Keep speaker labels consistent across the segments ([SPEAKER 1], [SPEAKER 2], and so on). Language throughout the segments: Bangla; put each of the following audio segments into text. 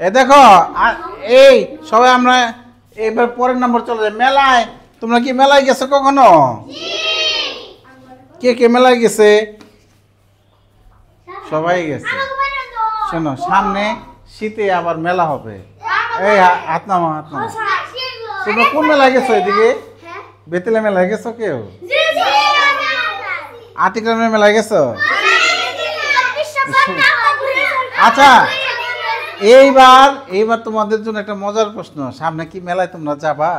[SPEAKER 1] এ দেখো এই সবাই আমরা এবার পরের নম্বর চলে যাই। মেলায় তোমরা কি মেলায় গেছো কখনো? কে কে মেলায় গেছে? সবাই গেছে। শোনো, সামনে শীতে আবার মেলা হবে। এই হাত নামা, হাত নামা। তোমরা কোন মেলায় গেছো? এদিকে বেতেলে মেলায় গেছো কেউ? আটিগ্রামের মেলায় গেছো? আচ্ছা, এইবার তোমাদের জন্য একটা মজার প্রশ্ন। সামনে কি মেলায় তোমরা যাবা?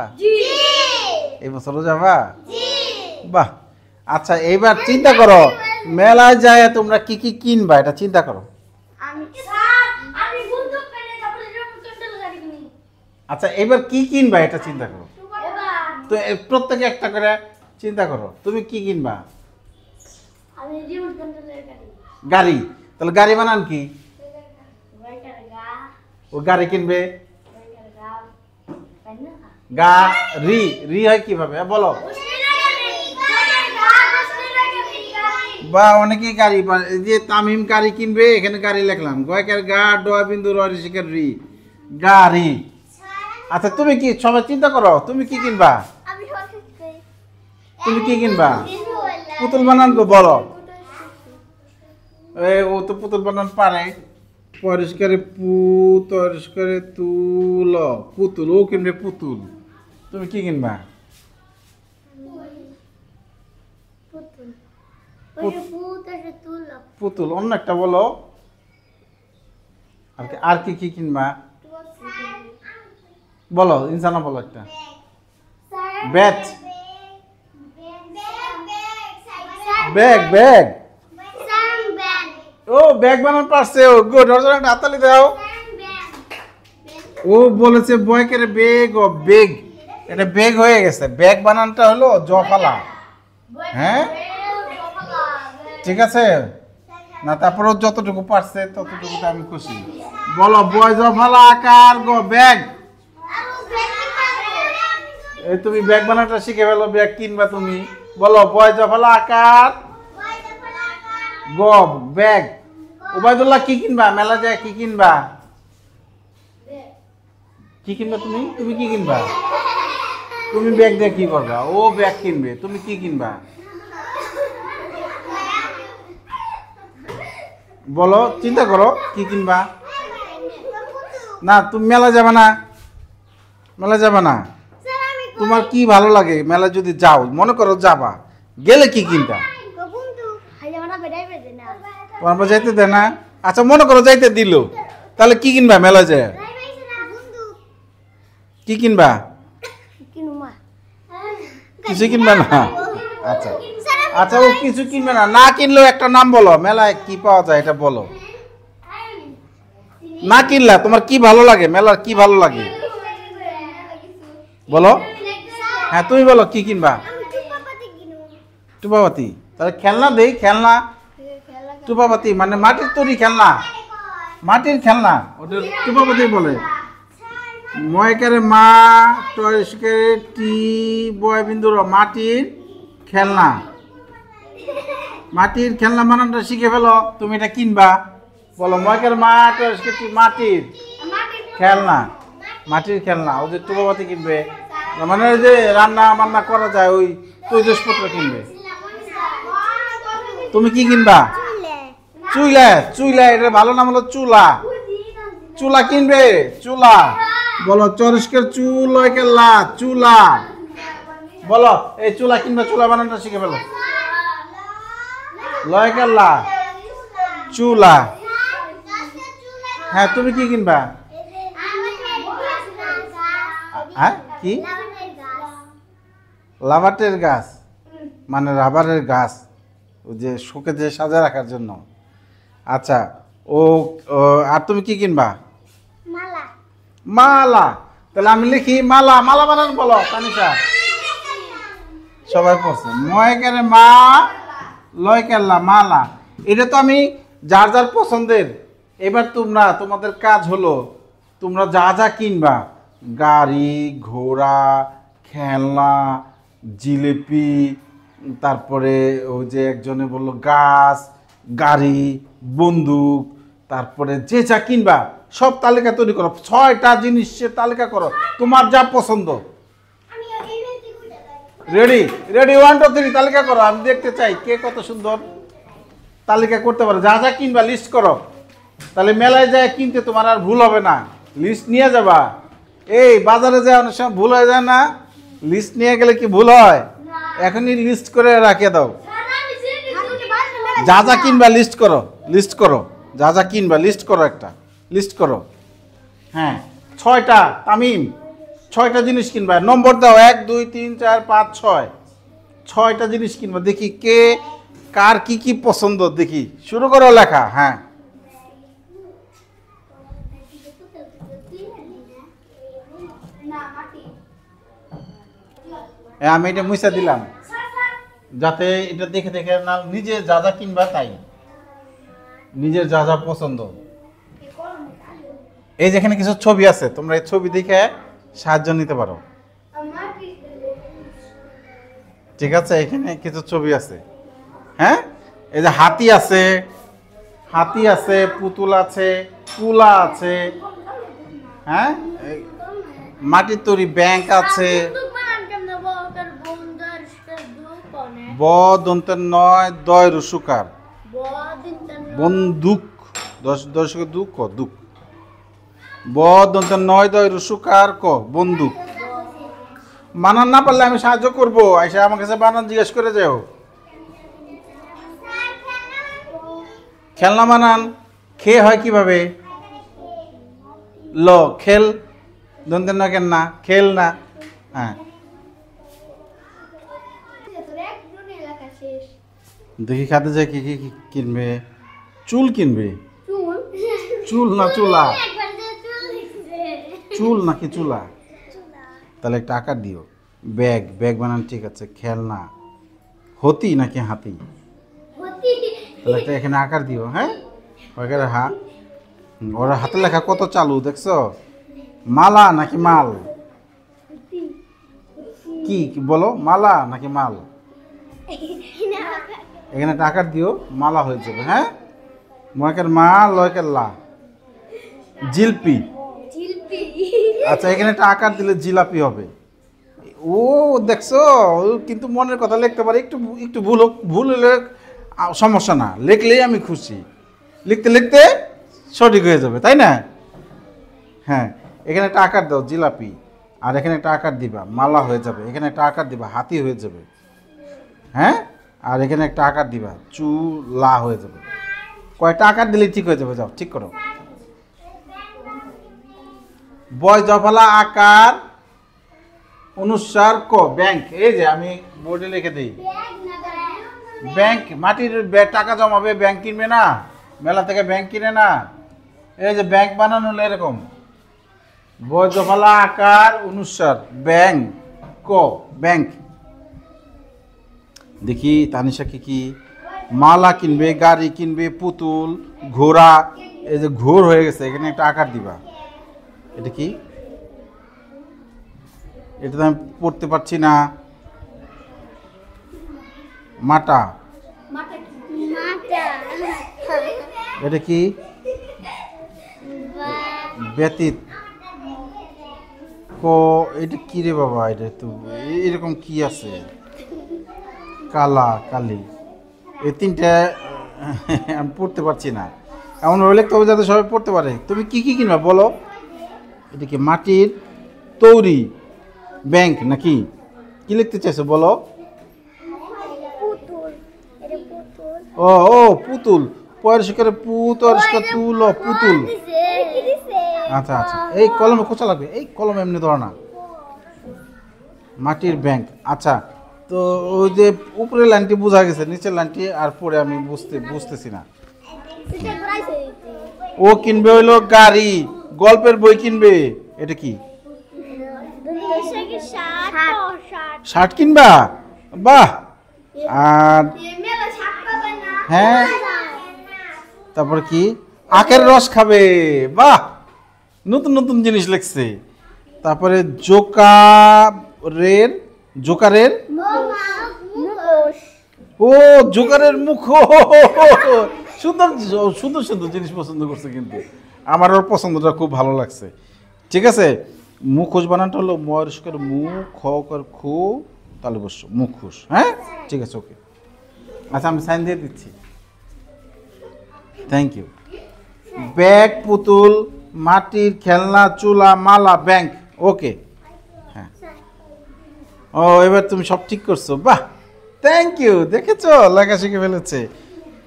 [SPEAKER 1] এই বছরও যাবা? বাহ। আচ্ছা, এইবার চিন্তা করো মেলায় যায় তোমরা কি কি কিনবা, এটা চিন্তা করো। আচ্ছা, এবার কি কিনবা এটা চিন্তা করো। তো প্রত্যেকে একটা করে চিন্তা করো, তুমি কি কিনবা? গাড়ি। তাহলে গাড়ি বানান কি? ও গাড়ি কিনবে। গাড়ি রি হয় কিভাবে বলো? বা অনেকেই গাড়ি, যে তামিম গাড়ি কিনবে, এখানে গাড়ি লিখলাম। গয়কার গা, ডয়া বিন্দু রিশিকার রি, গাড়ি। আচ্ছা, তুমি কি সবাই চিন্তা করো, তুমি কি কিনবা? তুমি কি কিনবা? পুতুল বানান গো, বলো। ও তো পুতুল বানান পারে। পরিষ্কারে পরিষ্কারে তুল, পুতুল। ও কিনবে পুতুল। তুমি কি কিনবা? পুতুল। অন্য একটা বলো। আর কি কি কিনবা বলো, ইনসানা বলো একটা। ব্যাট। ব্যাগ। ব্যাগ। ও ব্যাগ বানান পারছে। ও গুড। ওর জন্য একটা হাততালি দাও। ও বলেছে বয়কের বেগ। ও বেগ, এটা বেগ হয়ে গেছে। ব্যাগ বানানটা হলো জফালা। হ্যাঁ, ঠিক আছে না? তারপরে যতটুকু পারছে ততটুকুতে আমি খুশি। বলো বয় জফালা আকার গো ব্যাগ। এই তুমি ব্যাগ বানানটা শিখে ফেলো। ব্যাগ কিনবা তুমি, বলো বয় জফালা আকার গ ব্যাগ। ওবায়দুল্লাহ কি কিনবা? মেলা যায় কি কিনবা? কি কিনবা তুমি? তুমি কি কিনবা? তুমি ব্যাগ দিয়ে কি করবা? ও ব্যাগ কিনবে। তুমি কি কিনবা বলো, চিন্তা করো কি কিনবা। না, তুমি মেলা যাবে না। মেলা যাবে না। তোমার কি ভালো লাগে মেলা যদি যাও? মনে করো যাবা, গেলে কি কিনবা? তোমার যাইতে দেয় না? আচ্ছা, মনে করো যাইতে দিল, তাহলে কি কিনবা মেলা যায়? কি কিনবা? কিছু কিনবা না? আচ্ছা আচ্ছা, ও কিছু কিনবে না। না কিনলেও একটা নাম বলো, মেলায় কি পাওয়া যায় এটা বলো। না কিনলা, তোমার কি ভালো লাগে? মেলার কি ভালো লাগে বলো। হ্যাঁ, তুমি বলো কি কিনবা? টুপাপাতি। তাহলে খেলনা দেই। খেলনা টুপাপাতি মানে মাটির তৈরি খেলনা, মাটির খেলনা, ওটা টুপাপাতি বলে। ময়কারে মা, টয়স্কারে টি, বয় বিন্দুর মাটির খেলনা। মাটির খেলনা বানানটা শিখে ফেলো। তুমি এটা কিনবা, বলো ময়কারে মা, টয়স্কারে টি, মাটির খেলনা। মাটির খেলনা। ও যে টুপাপাতি কিনবে, মানে ওই যে রান্না বান্না করা যায় ওই তৈজসপত্র কিনবে। তুমি কি কিনবা? চুলা। চুলা, এটা ভালো নাম হলো চুলা। চুলা কিনবে, চুলা। বলো চরস্কের চুল কেল্লা, চুলা। বলো এই চুলা কিনবে। চুলা বানানটা শিখে ফেলো। লয় কেল্লা, চুলা। হ্যাঁ, তুমি কি কিনবা? হ্যাঁ, কি? লাভাটের গাছ মানে রাবারের গাছ, ওই যে শোকে যে সাজা রাখার জন্য। আচ্ছা, ও আর তুমি কি কিনবা? মালা। তাহলে আমি লিখি মালা। মালা বানান বলো তানিশা। সবাই পড়ছে। ময়কারে মা, লয় কেল্লা, মালা। এটা তো আমি যার যার পছন্দের। এবার তোমরা, তোমাদের কাজ হলো তোমরা যা যা কিনবা, গাড়ি, ঘোড়া, খেলনা, জিলিপি, তারপরে ওই যে একজনে বললো গাছ, গাড়ি, বন্দুক, তারপরে যে যা কিনবা সব তালিকা তৈরি করো, 6টা জিনিসের তালিকা করো, তোমার যা পছন্দ। রেডি রেডি 1 2 3 তালিকা করো, আমি দেখতে চাই কে কত সুন্দর তালিকা করতে পারো। যা যা কিনবা লিস্ট করো, তাহলে মেলায় যায় কিনতে তোমার আর ভুল হবে না। লিস্ট নিয়ে যাবা, এই বাজারে যায় অনেক সময় ভুল হয়ে যায় না, লিস্ট নিয়ে গেলে কি ভুল হয়? এখনই লিস্ট করে রাখিয়ে দাও। যা যা কিনবা লিস্ট করো, লিস্ট করো, যা যা কিনবা লিস্ট করো, একটা লিস্ট করো। হ্যাঁ 6টা, তামিম 6টা জিনিস কিনবা, নম্বর দাও 1 2 3 4 5 6, 6টা জিনিস কিনবা। দেখি কে কার কি কি পছন্দ, দেখি শুরু করো লেখা। হ্যাঁ আমি এটা মুছা দিলাম যাতে এটা দেখে দেখে না, নিজে যা যা কিনবা তাই, নিজের যা যা পছন্দ। এই যেখানে কিছু ছবি আছে, তোমরা এই ছবি দেখে সাহায্য নিতে পারো, ঠিক আছে? এখানে কিছু ছবি আছে। হ্যাঁ এই যে হাতি আছে, হাতি আছে, পুতুল আছে, তুলা আছে, হ্যাঁ মাটির তৈরি ব্যাংক আছে, ব দন্তের 9 দয় রসুকার, বন্দুক 10 দুঃখ দুঃখ, ব দন্তের 9 দয় রসুকার ক বন্দুক। বানান না পারলে আমি সাহায্য করবো, আইসা আমার কাছে বানান জিজ্ঞেস করে যাও। খেলনা বানান খে হয় কিভাবে? ল খেল, দন্তের না কেন না খেল না। হ্যাঁ দেখি খাতে যায় কি কি কিনবে, চুল কিনবে, চুল না চুলা, চুল নাকি চুলা? তাহলে একটা আকার দিও। ব্যাগ, ব্যাগ বানান ঠিক আছে। খেলনা হতি নাকি হাতি? তাহলে একটা এখানে আকার দিও। হ্যাঁ ওইখানে ওরা হাতে লেখা কত চালু দেখছো? মালা নাকি মাল? কি বলো, মালা নাকি মাল? এখানে একটা আকার দিও, মালা হয়ে যাবে। হ্যাঁ ময়কের মা লয়কের লা, জিলপি। আচ্ছা এখানে একটা আকার দিলে জিলাপি হবে। ও দেখছো, কিন্তু মনের কথা লিখতে পারে, একটু একটু ভুল হলে সমস্যা না, লিখলেই আমি খুশি। লিখতে লিখতে সঠিক হয়ে যাবে, তাই না? হ্যাঁ এখানে একটা আকার দাও জিলাপি, আর এখানে একটা আকার দিবা মালা হয়ে যাবে, এখানে একটা আকার দিবা হাতি হয়ে যাবে। হ্যাঁ আর এখানে একটা আকার দিবা চুলা হয়ে যাবে। কয়টা আকার দিলে ঠিক হয়ে যাবে? যাও ঠিক করো। বয় জফলা আকার অনুসার ক ব্যাংক। এই যে আমি বোর্ডে লিখে দিই, ব্যাংক মাটির টাকা জমাবে, ব্যাংক কিনবে না, মেলা থেকে ব্যাংক কিনে না। এই যে ব্যাংক বানানো হলো এরকম, বয় জফলা আকার অনুসার ব্যাংক ক ব্যাংক। দেখি তানিশা কি কি মালা কিনবে, গাড়ি কিনবে, পুতুল, ঘোড়া। এই যে ঘোর হয়ে গেছে, এখানে একটা আকার দিবা। এটা কি? এটা তো আমি পড়তে পারছি না। মাটা, এটা কি? ব্যতীত ক এটা কি রে বাবা? এটা তো এরকম কি আছে? কালা, কালি, এই তিনটা আমি পড়তে পারছি না। এমন হলে তবে যাতে সবাই পড়তে পারে। তুমি কি কি কিনবা বলো? এটা কি মাটির তৈরি ব্যাংক নাকি কি লিখতে চাইছো বলো? ও ও পুতুল, পয়স্কারে পুতস্কার তুল পুতুল। আচ্ছা আচ্ছা এই কলমে কোচা লাগবে, এই কলম এমনি ধরো না। মাটির ব্যাংক। আচ্ছা তো ওই যে উপরের লাইনটি বোঝা গেছে, নিচের লাইনটি আর পরে আমি বুঝতেছি না। ও কিনবে হইলো গাড়ি, গল্পের বই কিনবে। এটা কি? শার্ট কিনবা, বাহ। আর হ্যাঁ তারপর কি? আখের রস খাবে, বাহ। নতুন নতুন জিনিস লিখছে। তারপরে জোকারের ও জোকারের মুখ, সুন্দর সুন্দর সুন্দর জিনিস পছন্দ করছে, কিন্তু আমার ওর পছন্দটা খুব ভালো লাগছে। ঠিক আছে, মুখোশ বানানটা হলো ময়ূর মু খ কর খু তাহলে বসছো মুখোশ। হ্যাঁ ঠিক আছে, ওকে। আচ্ছা আমি সাইন দিয়ে দিচ্ছি, থ্যাংক ইউ। ব্যাগ, পুতুল, মাটির খেলনা, চুলা, মালা, ব্যাংক। ওকে, হ্যাঁ। ও এবার তুমি সব ঠিক করছো, বাহ, থ্যাংক ইউ। দেখেছো লেখা শিখে ফেলেছে।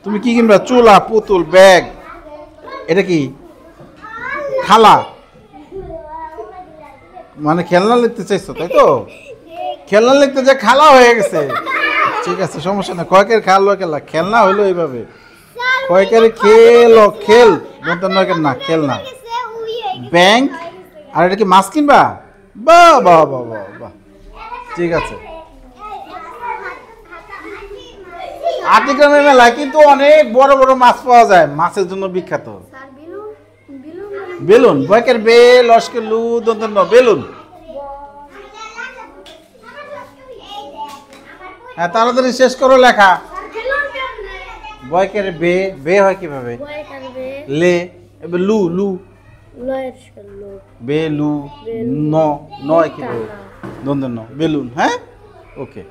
[SPEAKER 1] তুমি কি কিনবা? চুলা, পুতুল, ব্যাগ। এটা কি? খালা, মানে খেলনা লিখতে চাইছো তাই তো? খেলনা লিখতে যে খালা হয়ে গেছে। ঠিক আছে, সমস্যা না। কয়েকের খালো খেলা, খেলনা হইলো এইভাবে। কয়েকের খেল খেল নয় না, খেল না। ব্যাংক। আর এটা কি মাছ কিনবা? বাহ বাহ বাহ বাহ বাহ, ঠিক আছে। আটিগ্রামের মেলায় কিন্তু অনেক বড় বড় মাছ পাওয়া যায়, মাছের জন্য বিখ্যাত। বেলুন, বয়কের বে, লস্কের লু, দন্তন্য বেলুন। হ্যাঁ তাড়াতাড়ি শেষ করো লেখা। বয়কের বে, বে হয় কিভাবে? লে, এবার লু, লু বে লু, ন, নয় কিভাবে? দন্তন্য বেলুন। হ্যাঁ ওকে।